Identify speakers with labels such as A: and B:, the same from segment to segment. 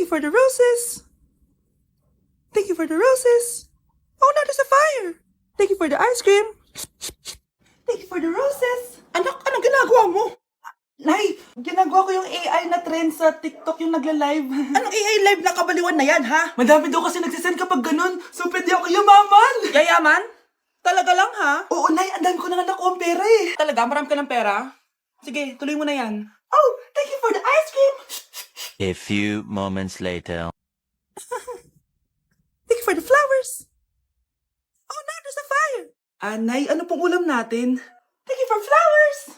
A: Thank you for the roses. Thank you for the roses. Oh no, there's a fire. Thank you for the ice cream. Thank you for the roses. Anak, anong ginagawa mo? Nay, ginagawa ko yung AI na trend sa TikTok yung nagla-live. Anong AI live na kabaliwan na yan, ha? Madami daw kasi nagsisend kapag ganun. So, pwede ako yumaman. Yayaman? Talaga lang, ha? Oo, Nay. Ang dami ko na nga nakuha ang pera, eh. Talaga? Marami ka ng pera? Sige, tuloy mo na yan. Oh, thank you for the ice cream.
B: A few moments later.
A: Thank you for the flowers. Oh no, there's a fire. Nay, ano pong ulam natin? Thank you for flowers.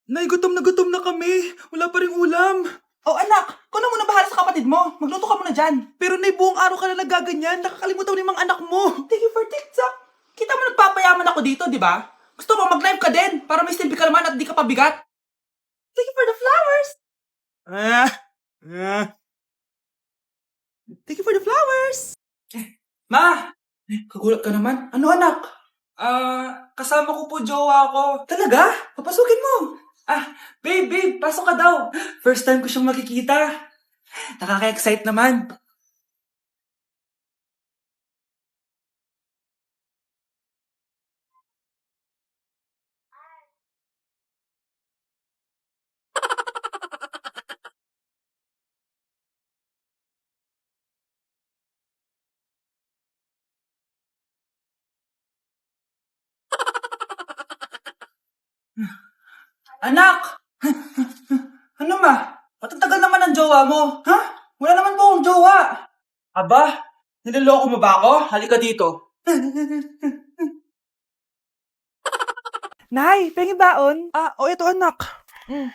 A: Nay, gutom na kami. Wala pa ring ulam. Oh anak, kung na muna bahala sa kapatid mo. Magluto ka muna dyan. Pero Nay, buong araw ka na nagaganyan. Nakakalimutan mo yung mga anak mo. Thank you for TikTok. Kita mo nagpapayaman ako dito, di ba? Gusto mo mag-live ka din para may silbi ka naman at di ka pabigat. Thank you for the flowers. Thank you for the flowers. Ma! Kagulat ka naman. Ano anak? Kasama ko po jowa ko. Talaga? Papasukin mo. Babe, pasok ka daw. First time ko siyang makikita. Nakaka-excite naman. Anak! Ano ma? Ba't ang tagal naman ang jowa mo? Ha? Wala naman po akong jowa. Aba, niloloko mo ba ako? Halika dito. Nay, pengi baon? Ito anak.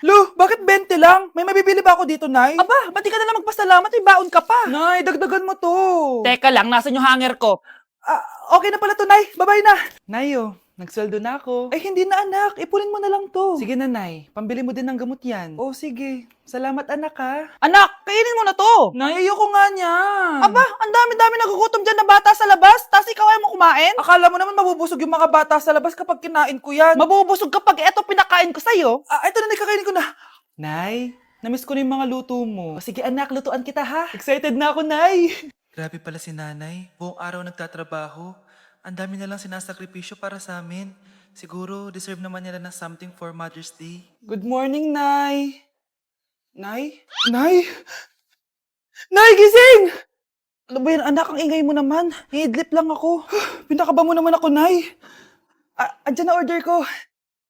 A: Lu, bakit 20 lang? May mabibili ba ako dito, Nay? Aba, ba't di ka na lang magpasalamat? May baon ka pa. Nay, dagdagan mo to.
C: Teka lang, nasan yung hanger ko?
A: Okay na pala to, Nay. Bye-bye na. Nayo, nagsweldo na ako. Ay, hindi na, anak. Ipunin mo na lang to. Sige na, Nay. Pambili mo din ng gamot yan. Oh, sige. Salamat, anak, ha.
C: Anak, kainin mo na to!
A: Nay, ayoko nga niyan.
C: Aba, ang dami-dami nagugutom dyan na bata sa labas, tas ikaw ay mo kumain?
A: Akala mo naman mabubusog yung mga bata sa labas kapag kinain ko yan.
C: Mabubusog kapag eto pinakain ko sa'yo.
A: Ito na, kakainin ko na. Nay, namiss ko na yung mga luto mo. Sige anak, lutuan kita ha. Excited na ako, Nay. Grabe pala si nanay. Buong araw nagtatrabaho. Ang dami na lang sinasakripisyo para sa amin. Siguro, deserve naman nila ng something for Mother's Day. Good morning, Nay. Nay? Nay? Nay, gising! Ano ba yan, anak? Ang ingay mo naman. Hihidlip lang ako. Pinakaba mo naman ako, Nay. Andyan na order ko.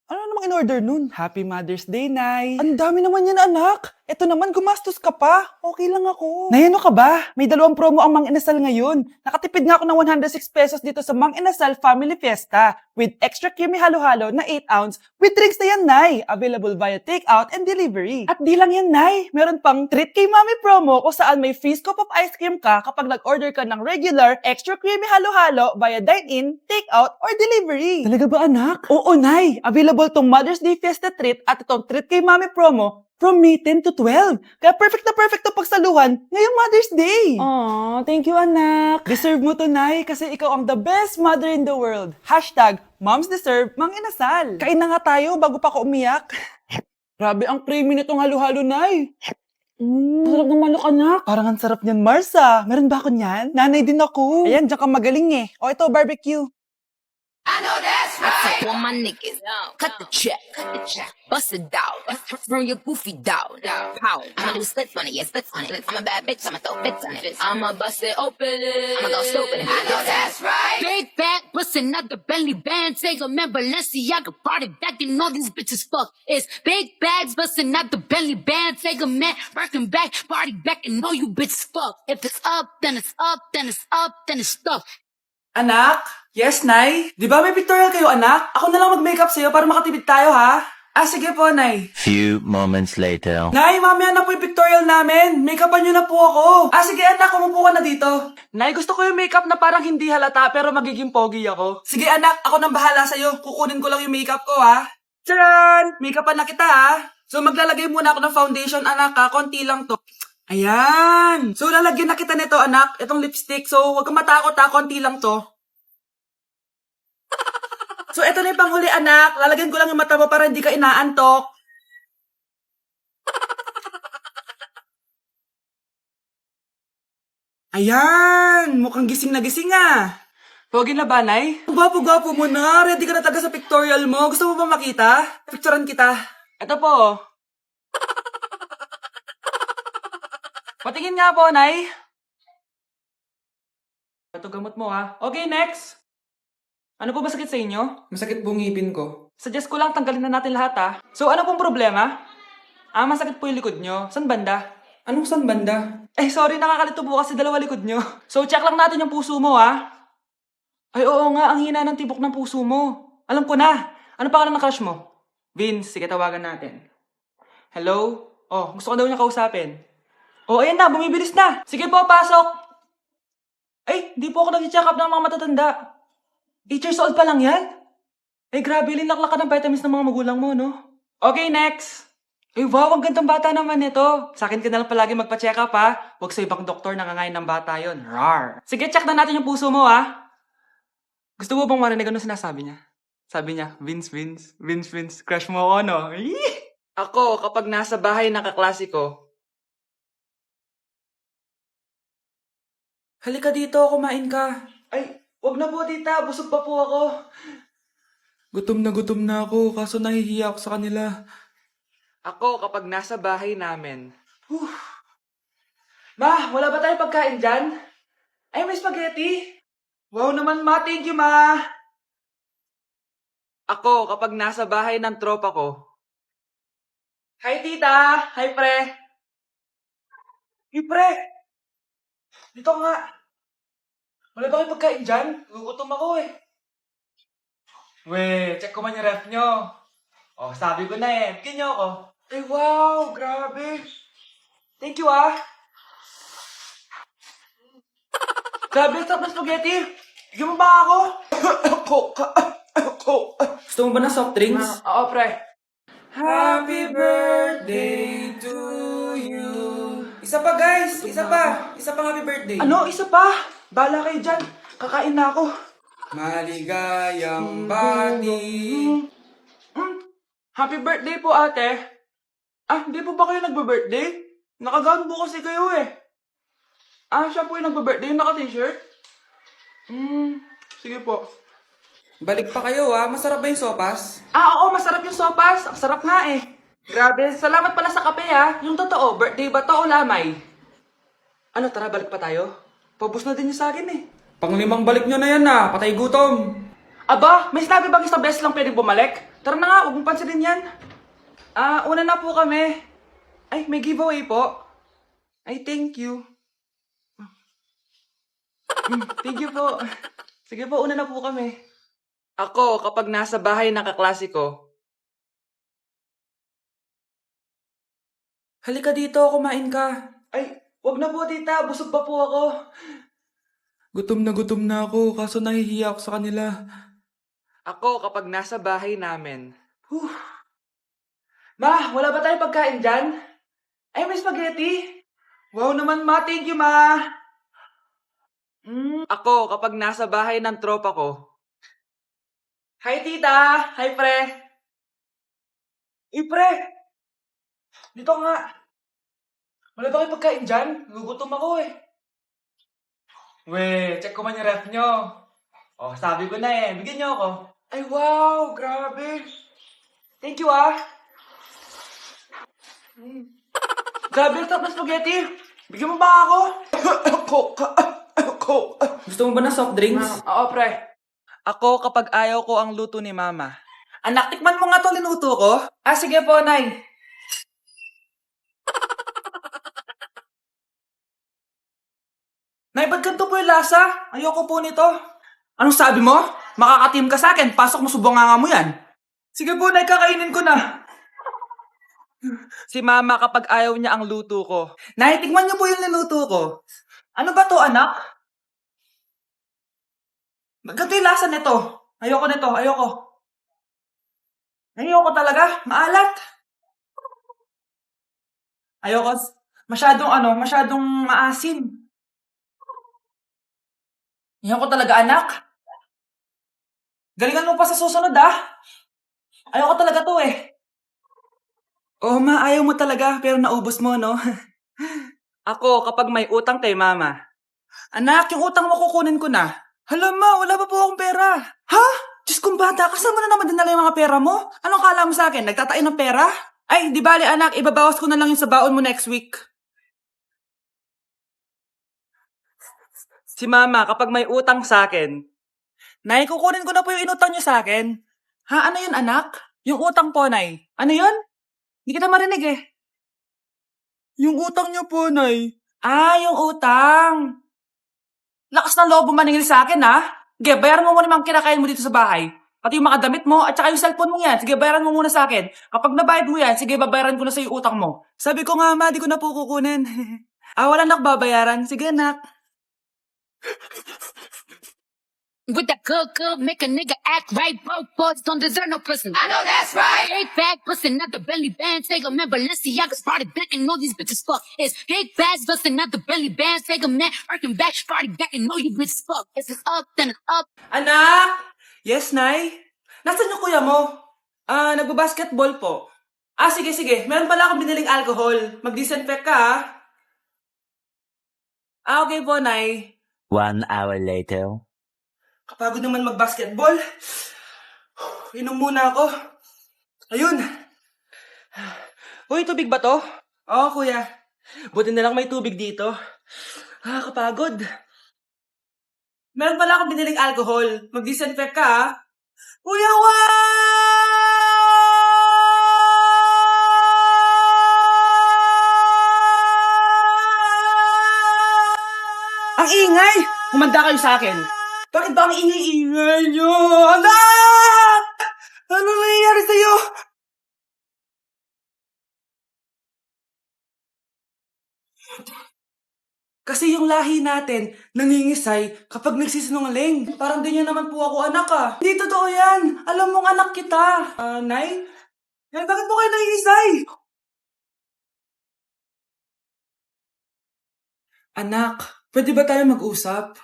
A: Ano namang in-order nun? Happy Mother's Day, Nay. Ang dami naman yan, anak. Ito naman, gumastos ka pa. Okay lang ako. Nay, ano ka ba? May 2 promo ang Mang Inasal ngayon. Nakatipid nga ako ng 106 pesos dito sa Mang Inasal Family Fiesta with extra creamy halo-halo na 8 ounce with drinks na yan, Nay. Available via takeout and delivery. At di lang yan, Nay. Meron pang Treat kay Mami promo kung saan may free scoop of ice cream ka kapag nag-order ka ng regular extra creamy halo-halo via dine-in, takeout, or delivery. Talaga ba, anak? Oo, Nay. Available tong Mother's Day Fiesta Treat at itong Treat kay Mami promo from May 10 to 12. Kaya perfect na perfect to pagsaluhan ngayong Mother's Day. Aww, thank you, anak. Deserve mo to, Nay, kasi ikaw ang the best mother in the world. Hashtag, Moms Deserve Mang Inasal. Kain na nga tayo bago pa ako umiyak. Grabe ang creamy nitong halo-halo, Nay. Sarap ng manok, anak. Parang ang sarap niyan, Marsa. Meron ba ako niyan? Nanay din ako. Ayan, diyan ka magaling eh. O ito, barbecue.
D: For my niggas, cut the check, bust it down, from your goofy dog, pow. I'ma do splits on it, yeah, splits on it. I'm a bad bitch, I'ma throw fits on it. I'ma bust it open, I'ma go stupid. I know that's right. Big back, bustin' out the Bentley band, take a man, Balenciaga, party back, and all these bitches fuck. It's big bags, bustin' out the Bentley band, take a man, working back, party back, and all you bitches fuck. If it's up, then it's up, then it's up, then it's stuck.
A: Anak? Yes, Nay? Di ba may pictorial kayo, anak? Ako na lang mag-makeup sa'yo para makatipid tayo, ha? Sige po, Nay.
B: Few moments later.
A: Nay, mamaya na po yung pictorial namin. Make-upan nyo na po ako. Sige, anak, umupo ka na dito. Nay, gusto ko yung makeup na parang hindi halata pero magiging pogi ako. Sige, anak, ako nang bahala sa'yo. Kukunin ko lang yung makeup ko, ha? Tcharan! Make-upan na kita, ha? So, maglalagay muna ako ng foundation, anak, ha? Konti lang to. Ayan! So, lalagyan na kita nito, anak. Itong lipstick. So, huwag kang matakot, ha? Konti lang to. So, eto na yung panghuli, anak. Lalagyan ko lang yung mata mo para hindi ka inaantok.
C: Ayan! Mukhang gising na gising ah!
A: Pogi na ba, Nay?
C: Gwapo-gwapo mo na! Ready ka na taga sa pictorial mo? Gusto mo ba makita? Picturean kita.
A: Ito po. Patingin nga po, Nay. Ito gamot mo, ha? Okay, next. Ano po ba sakit sa inyo?
C: Masakit po ngipin ko.
A: Suggest ko lang tanggalin na natin lahat, ha? So, ano pong problema? Masakit po yung likod nyo. San banda?
C: Anong san banda?
A: Sorry, nakakalito po kasi dalawa likod nyo. So, check lang natin yung puso mo, ha? Ay, oo nga, ang hina ng tibok ng puso mo. Alam ko na. Ano pangalan ng crush mo? Vince, sige, tawagan natin. Hello? Oh, gusto ko daw niya kausapin. Oh, ayan na, bumibilis na. Sige po, pasok. Ay, di po ako nag-check up ng mga matatanda. 8 years old pa lang yan? Ay, grabe, linaklak ka ng vitamins ng mga magulang mo, no? Okay, next. Ay, wow, ang gandang bata naman nito. Sa akin ka na lang palagi magpa-check up, ha? Huwag sa ibang doktor nangangain ng bata yon. Rar. Sige, check na natin yung puso mo, ha? Gusto mo bang marinig ano sinasabi niya? Sabi niya, Vince, crush mo ako, no? Ako, kapag nasa bahay ng kaklase ko, halika dito, kumain ka. Ay, wag na po, tita. Busog pa po ako.
C: Gutom na ako, kaso nahihiya ako sa kanila.
A: Ako, kapag nasa bahay namin. Ma, wala ba tayong pagkain dyan? Ay, may spaghetti. Wow naman, ma. Thank you, ma. Ako, kapag nasa bahay ng tropa ko. Hi, tita. Hi, pre. Hey, pre. Dito nga. Wala ba kayong pagkain dyan? Gugutom ako eh. We, check ko man yung ref nyo. Oh, sabi ko na eh. Bigyan nyo ako. Ay, wow. Grabe. Thank you, ah. Grabe, sarap na spaghetti. Bigyan mo ba ako?
C: Gusto mo ba ng soft drinks?
A: Oo, pre.
C: Happy birthday to you. Isa pa guys, isa pa happy birthday.
A: Ano? Isa pa? Bala kayo dyan. Kakain na ako.
C: Maligayang bati.
A: Happy birthday po, ate. Hindi po ba kayo nagbe-birthday? Nakagaan po kasi kayo eh. Siya po yung nagbe-birthday, naka-t-shirt? Sige po.
C: Balik pa kayo masarap ba yung sopas?
A: Oo, masarap yung sopas. Ang sarap nga eh. Grabe, salamat pala sa kape Yung totoo, birthday ba to o lamay? Ano, tara, balik pa tayo? Pabus na din yung sa akin eh.
C: Panglimang balik nyo na yan patay gutom.
A: Aba, may sinabi bang isang beses lang pwedeng bumalik? Tara na nga, huwag mong pansinin yan. Una na po kami. Ay, may giveaway po. Ay, thank you. Thank you po. Sige po, una na po kami. Ako, kapag nasa bahay ng kaklase ko.
C: Halika dito, kumain ka.
A: Ay, wag na po tita, busog pa po ako.
C: Gutom na ako, kaso nahihiya ako sa kanila.
A: Ako, kapag nasa bahay namin. Ma, wala ba tayong pagkain dyan? Ay, may spaghetti. Wow naman, ma. Thank you, ma. Ako, kapag nasa bahay ng tropa ko. Hi, tita. Hi, pre. Pre. Dito nga. Wala ba kayong pagkain dyan? Gugutom ako eh. We, check ko man yung ref nyo. Oh, sabi ko na eh. Bigyan nyo ako. Ay, wow. Grabe. Thank you, Grabe, ang sarap na spaghetti. Bigyan mo ba ako?
C: Gusto mo ba ng soft drinks?
A: Oo, pre. Ako, kapag ayaw ko ang luto ni mama. Anak, tikman mo nga to linuto ko. Sige po, Nay. Nay, ba't ganito po yung lasa? Ayoko po nito. Anong sabi mo? Makakatim ka sa akin. Pasok mo subonganga mo yan. Sige po, Nay, kakainin ko na. Si mama kapag ayaw niya ang luto ko. Nay, tikman niyo po yung niluto ko. Ano ba to, anak? Ganito yung lasa nito. Ayoko nito, ayoko. Ayoko talaga. Maalat. Ayoko. Masyadong maasim. Ayoko talaga, anak. Galingan mo pa sa susunod, Ayoko talaga to eh. Oh, ma, ayaw mo talaga, pero naubos mo, no? Ako, kapag may utang kay mama.
C: Anak, yung utang mo kukunin ko na. Hala ma, wala pa po akong pera. Ha? Diyos kong bata, kasama na naman dinala yung mga pera mo? Anong kala mo sa akin? Nagtatain ng pera? Ay, di bale anak, ibabawas ko na lang yung sa baon mo next week. Si mama, kapag may utang sa akin, Nay, kukunin ko na po yung inutang niyo sa akin. Ha, ano yun anak? Yung utang po, Nay. Ano yun? Hindi kita marinig eh.
A: Yung utang niyo po, Nay.
C: Ah, yung utang. Lakas ng loob mo maningil sa akin, ha? Sige, bayaran mo muna yung mga kinakain mo dito sa bahay. Pati yung mga damit mo at saka yung cellphone mo yan. Sige, bayaran mo muna sa akin. Kapag nabayad mo yan, sige, babayaran ko na sa yung utang mo.
A: Sabi ko nga, ma, di ko na po kukunin.
C: Wala nak babayaran. Sige, nak.
D: With that good, make a nigga act right. Broke boys don't deserve no pussy. I know that's right. Big bag bustin' out the belly band. Take a man, Balenciaga's party back and all these bitches fuck. It's big bags bustin' out the belly band. Take a man, working back, party back and all you bitches fuck. If it's up, then it's up.
C: Anak! Yes, Nay? Nasaan yung kuya mo? Nagbabasketball po. Sige. Meron pala akong biniling alcohol. Mag-disinfect ka, ha? Okay po, Nay.
B: 1 hour later.
C: Kapagod naman mag-basketball. Inom muna ako. Ayun. Uy, tubig ba to? Oo, kuya. Buti na lang may tubig dito. Kapagod. Meron pala akong biniling alcohol. Mag-disinfect ka, ha? Kuya, Ang ingay! Humanda kayo sa akin. Bakit ba ang ingay-ingay nyo? Anak! Ano nangyayari sa'yo? Kasi yung lahi natin, nangingisay kapag nagsisinungaling. Parang ganyan naman po ako, anak, ah. Hindi totoo yan. Alam mong anak kita. Nay? Bakit mo kayo nangingisay? Anak, pwede ba tayo mag-usap?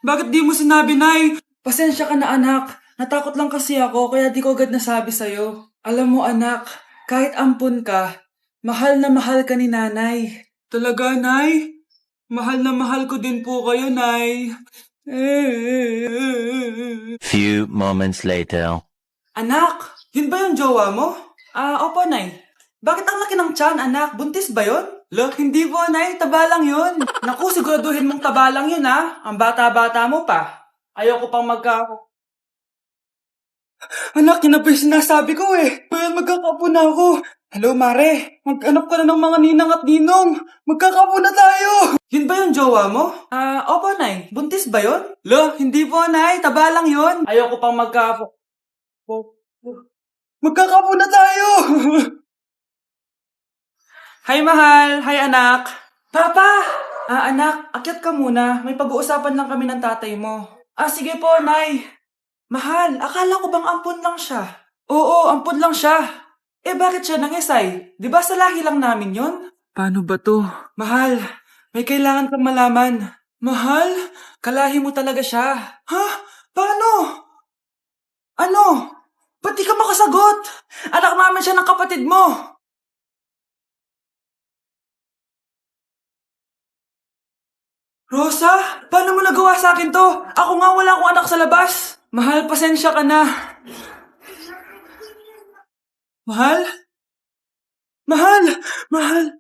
C: Bakit di mo sinabi, Nay? Pasensya ka na, anak. Natakot lang kasi ako, kaya di ko agad nasabi sa'yo. Alam mo, anak, kahit ampun ka, mahal na mahal ka ni nanay. Talaga, Nay? Mahal na mahal ko din po kayo, Nay.
B: Few moments later.
C: Anak, yun ba yung jowa mo? Opo, Nay. Bakit ang laki ng tiyan, anak? Buntis ba yun? Look, hindi po, Nay. Taba lang yun. Naku, siguraduhin mong taba lang yun, ha? Ang bata-bata mo pa. Ayoko pang Anak, yun na po yung sinasabi ko eh. Ngayon magkakapo na ako. Hello, Mare. Mag-anap ka na ng mga ninang at ninong. Magkakapo na tayo. Yun ba yung jowa mo? Opo, Nay. Buntis ba yun? Lo, hindi po, Nay. Taba lang yun. Ayoko pang Magkakapo na tayo. Hi, mahal. Hi, anak. Papa! Anak, akyat ka muna. May pag-uusapan lang kami ng tatay mo. Sige po, Nay. Mahal, akala ko bang ampun lang siya? Oo, ampun lang siya. Bakit siya nangisay? Di ba sa lahi lang namin yon?
A: Paano ba to?
C: Mahal, may kailangan kang malaman. Mahal, kalahi mo talaga siya. Ha? Paano? Ano? Ba't di ka makasagot? Anak namin siya ng kapatid mo. Rosa, paano mo nagawa sa akin to? Ako nga wala akong anak sa labas. Mahal, pasensya ka na. Mahal? Mahal?